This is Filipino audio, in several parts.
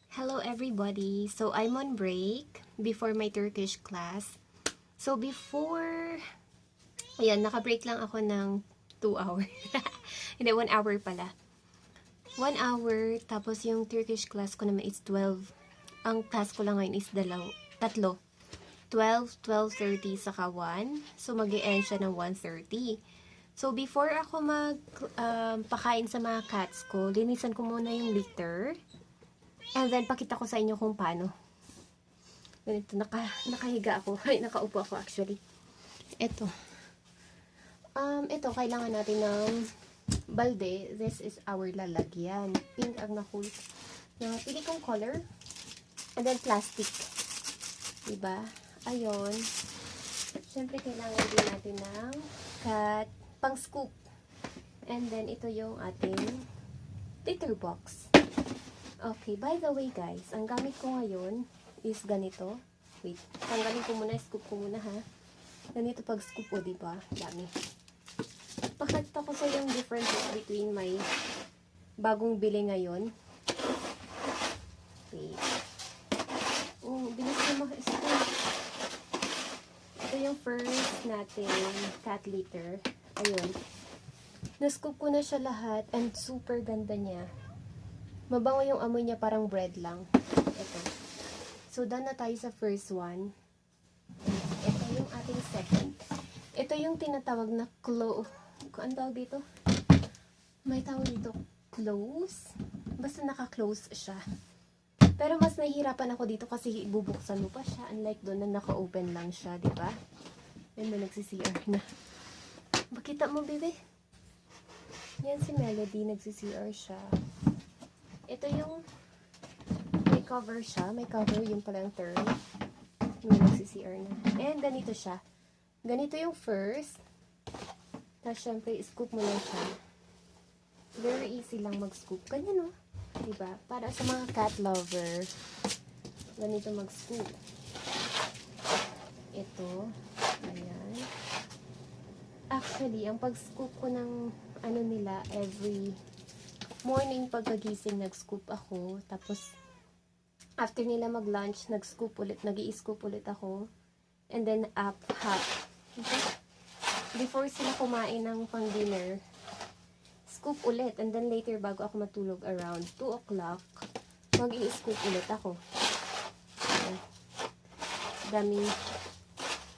Hello everybody. So I'm on break before my Turkish class. So before, ayan, naka-break lang ako ng 2 hours. Hindi, 1 hour pala. 1 hour, tapos yung Turkish class ko naman is 12. Ang class ko lang ngayon is tatlo. 12, 12:30, saka 1. So mag-e-end siya ng 1:30. So before ako pakain sa mga cats ko, linisan ko muna yung litter. And then, pakita ko sa inyo kung paano. Ganito, nakahiga ako. Ay, nakaupo ako actually. Ito. Ito, kailangan natin ng balde. This is our lalagyan. Pink ang napili kong color. And then, plastic. Diba? Ayun. Siyempre, kailangan din natin ng pang scoop. And then, ito yung ating litter box. Okay, by the way guys, ang gamit ko ngayon is ganito. Wait, tanggalin ko muna, scoop ko muna ha. Ganito pag scoop o, diba? Dami. Pakita ko sa yung differences between my bagong bili ngayon. Wait. Oh, bilis ko ma-scoop. Ito yung first natin cat litter. Ayun. Na-scoop ko na siya lahat and super ganda niya. Mabango yung amoy niya, parang bread lang. Ito. So, done na tayo sa first one. Ito yung ating second. Ito yung tinatawag na ano tawag dito? May tawag dito, close. Basta naka-close siya. Pero mas nahihirapan ako dito kasi bubuksan mo pa siya. Unlike doon na naka-open lang siya, diba? Yan na, nagsi-CR na. Makita mo, bebe? Yan si Melody, nagsi-CR siya. Ito yung may cover siya. May cover, yun pala yung term. May nagsi-CR na. And ganito siya. Ganito yung first. Tapos syempre, scoop mo lang siya. Very easy lang mag-scoop. Ganyan, no? Diba? Para sa mga cat lover. Ganito mag-scoop. Ito. Ayan. Actually, ang pag-scoop ko ng ano nila, every morning pagkagising, nag-scoop ako. Tapos, after nila mag-lunch, nag-scoop ulit, nag-i-scoop ulit ako. And then, hot. Okay? Before sila kumain ng pang-dinner, scoop ulit. And then, later, bago ako matulog around 2 o'clock, mag-i-scoop ulit ako. Okay. Daming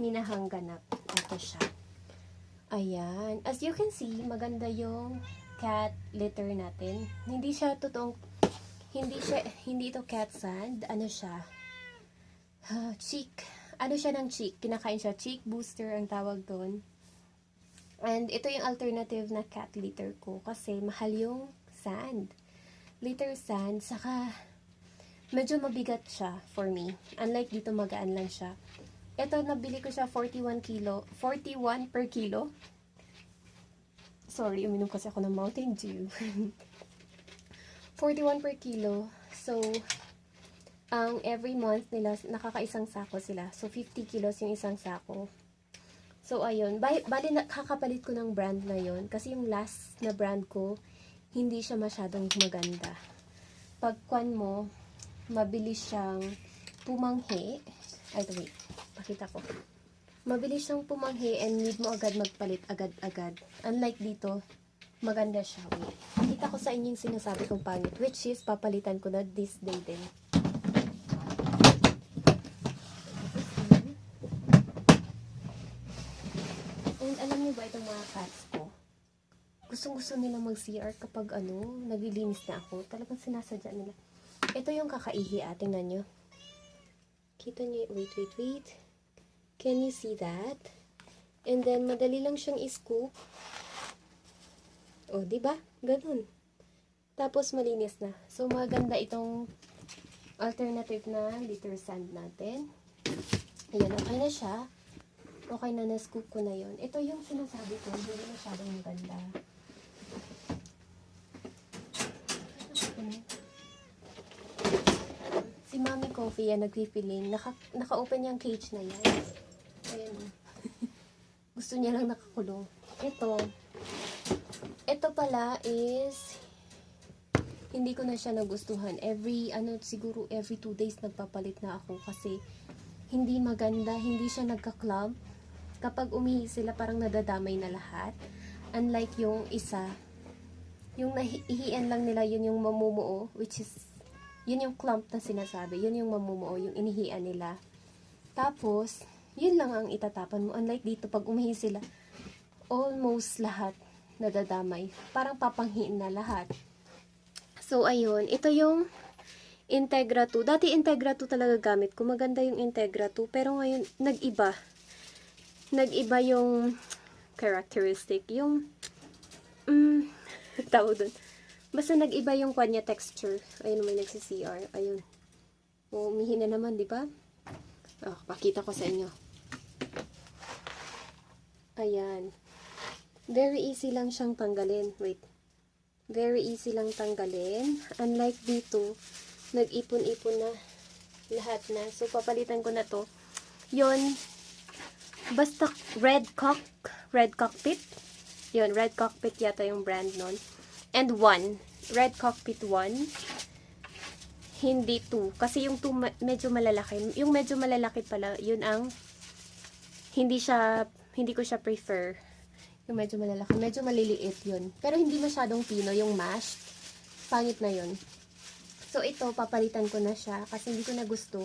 minahang ganap. Ito siya. Ayan. As you can see, maganda yung cat litter natin. Hindi ito cat sand. Ano siya? Cheek. Ano siya ng cheek? Kinakain siya. Cheek booster ang tawag doon. And ito yung alternative na cat litter ko. Kasi mahal yung sand. Litter sand. Saka medyo mabigat siya for me. Unlike dito, magaan lang siya. Ito, nabili ko siya 41 per kilo. Sorry, uminom kasi ako ng Mountain Dew. 41 per kilo. So, ang every month nila, nakakaisang sako sila. So, 50 kilos yung isang sako. So, ayun. Bali, nakakapalit ko ng brand na yun. Kasi yung last na brand ko, hindi siya masyadong maganda. Pagkuan mo, mabilis siyang pumanghi. Ay, wait. Pakita ko. Mabilis siyang pumanghi and need mo agad magpalit agad-agad. Unlike dito, maganda siya. Wait. Kita ko sa inyo yung sinasabi kong pangit, which is papalitan ko na this day din. And alam niyo ba itong mga cats ko? Gustong-gusto nila mag-CR kapag naglilinis na ako. Talagang sinasadya nila. Ito yung kakaihi, tingnan nyo. Kita nyo, wait. Can you see that? And then, madali lang siyang i-scoop. O, diba? Ganun. Tapos, malinis na. So, maganda itong alternative na litter sand natin. Ayan, okay na siya. Okay na, na-scoop ko na yon. Ito yung sinasabi ko, hindi masyadong maganda. Si Mami Coffee yan, nagpipiling. Naka-open yung cage na yan. Ayan. Gusto niya lang nakakulong. Ito pala is hindi ko na siya nagustuhan. Siguro every 2 days nagpapalit na ako kasi hindi maganda, hindi siya nagka-clump. Kapag umihi sila, parang nadadamay na lahat. Unlike yung isa, yung nahihian lang nila, yun yung mamumuo, which is, yun yung clump na sinasabi, yun yung mamumuo, yung inihian nila. Tapos, yun lang ang itatapan mo. Unlike dito, pag umihi sila, almost lahat nadadamay. Parang papanghiin na lahat. So, ayun. Ito yung Integra 2. Dati Integra 2 talaga gamit ko. Maganda yung Integra 2. Pero ngayon, nag-iba. Nag-iba yung characteristic. Yung, tawag dun. Basta nag-iba yung kanya texture. Ayun, may nagsi-CR. Ayun. Umihi na naman, di ba? Oh, pakita ko sa inyo. Ayan. Very easy lang siyang tanggalin. Wait. Very easy lang tanggalin. Unlike dito, nag-ipon-ipon na lahat na. So, papalitan ko na to. Yun, basta Red Cockpit. Yun, Red Cockpit yata yung brand nun. And 1. Red Cockpit 1. Hindi 2. Kasi yung 2 medyo malalaki. Yung medyo malalaki pala, yun ang hindi ko siya prefer. Yung medyo malalaki. Medyo maliliit yun. Pero hindi masyadong pino yung mashed. Pangit na yun. So, ito, papalitan ko na siya. Kasi hindi ko na gusto.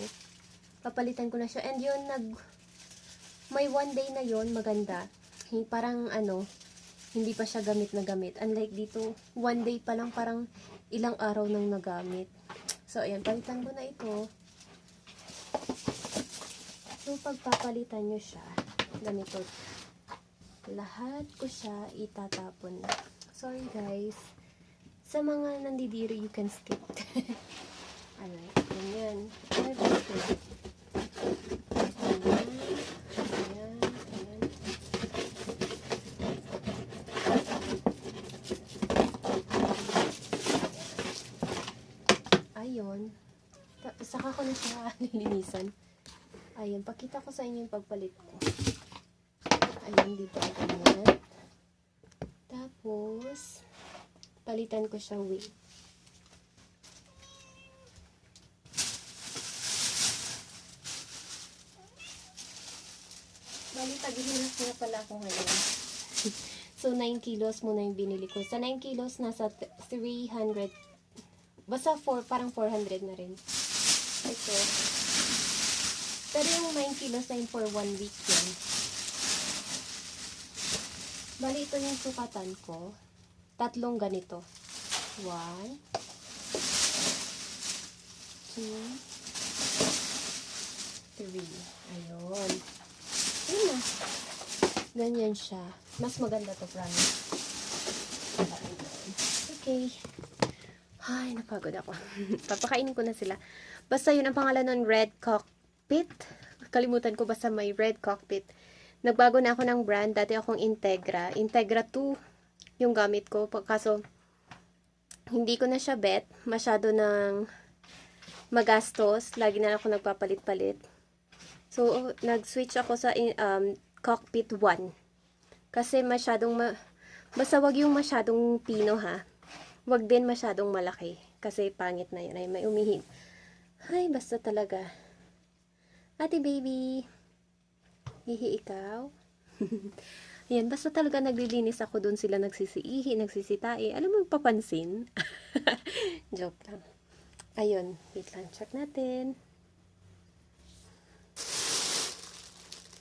Papalitan ko na siya. And yun, may 1 day na yun, maganda. Parang, hindi pa siya gamit na gamit. Unlike dito, 1 day pa lang, parang ilang araw nang nagamit. So, ayan, palitan ko na ito. So, pagpapalitan nyo siya, ganito. Lahat ko siya itatapon na. Sorry, guys. Sa mga nandidiri, you can skip. Alright, ganyan. Ayan. Ayun. Saka ko na siya nilinisan. Ayun, pakita ko sa inyo yung pagpalit ko. Ayun, dito ganyan. Tapos, palitan ko siya wig. Bali, tag-ihinas na pala ako ngayon. So, 9 kilos muna yung binili ko. Sa 9 kilos, nasa 300. Basta parang 400 na rin. Ito. Pero yung 9 kilos na yung for 1 week yun. Bali, ito yung sukatan ko. 3 ganito. 1, 2, 3. Ayun. Ayun na. Ganyan siya. Mas maganda to, promise. Okay. Ay, napagod ako. Papakainin ko na sila. Basta yun ang pangalan nun, Red Cockpit. Kalimutan ko, basta may Red Cockpit. Nagbago na ako ng brand. Dati akong Integra. Integra 2 yung gamit ko. Kaso, hindi ko na siya bet. Masyado ng magastos. Lagi na ako nagpapalit-palit. So, nag-switch ako sa Cockpit 1. Kasi masyadong, basta wag yung masyadong pino ha. Wag din masyadong malaki. Kasi pangit na yun. Ay, may umihin. Ay, basta talaga. Ate baby. Hihi ikaw. Ayan, basta talaga naglilinis ako dun sila nagsisiihi, nagsisitai. Alam mo, papansin. Joke lang. Ayun, wait lang. Check natin.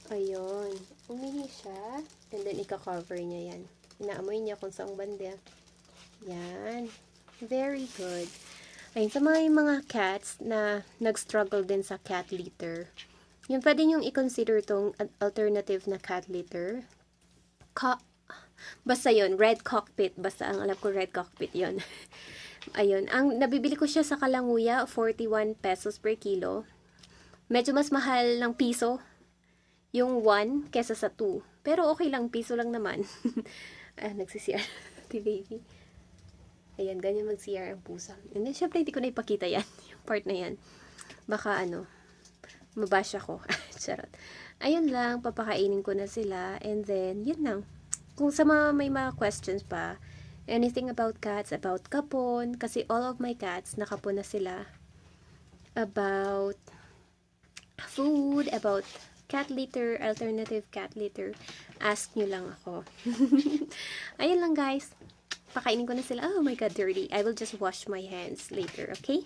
Ayun. Umihi siya. And then, ika-cover niya yan. Inaamoy niya kung saang banda. Yan. Very good. Ayun, sa mga cats na nag-struggle din sa cat litter, yun pwede yung i-consider tong alternative na cat litter. Basta yun, Red Cockpit. Basta ang alam ko, Red Cockpit yun. Ayun. Ang nabibili ko siya sa Kalanguya, 41 pesos per kilo. Medyo mas mahal ng piso yung 1 kesa sa 2. Pero okay lang, piso lang naman. Nagsisiyar. Baby. Ayan, ganyan mag-CR ang pusa. And then, syempre, hindi ko na ipakita yan. Yung part na yan. Baka, mabash ako. Charot. Ayun lang, papakainin ko na sila. And then, yun lang. Kung sa may mga questions pa, anything about cats, about kapon, kasi all of my cats, nakapon na sila. About food, about cat litter, alternative cat litter, ask nyo lang ako. Ayun lang guys. Pakainin ko na sila. Oh my god, dirty. I will just wash my hands later, okay?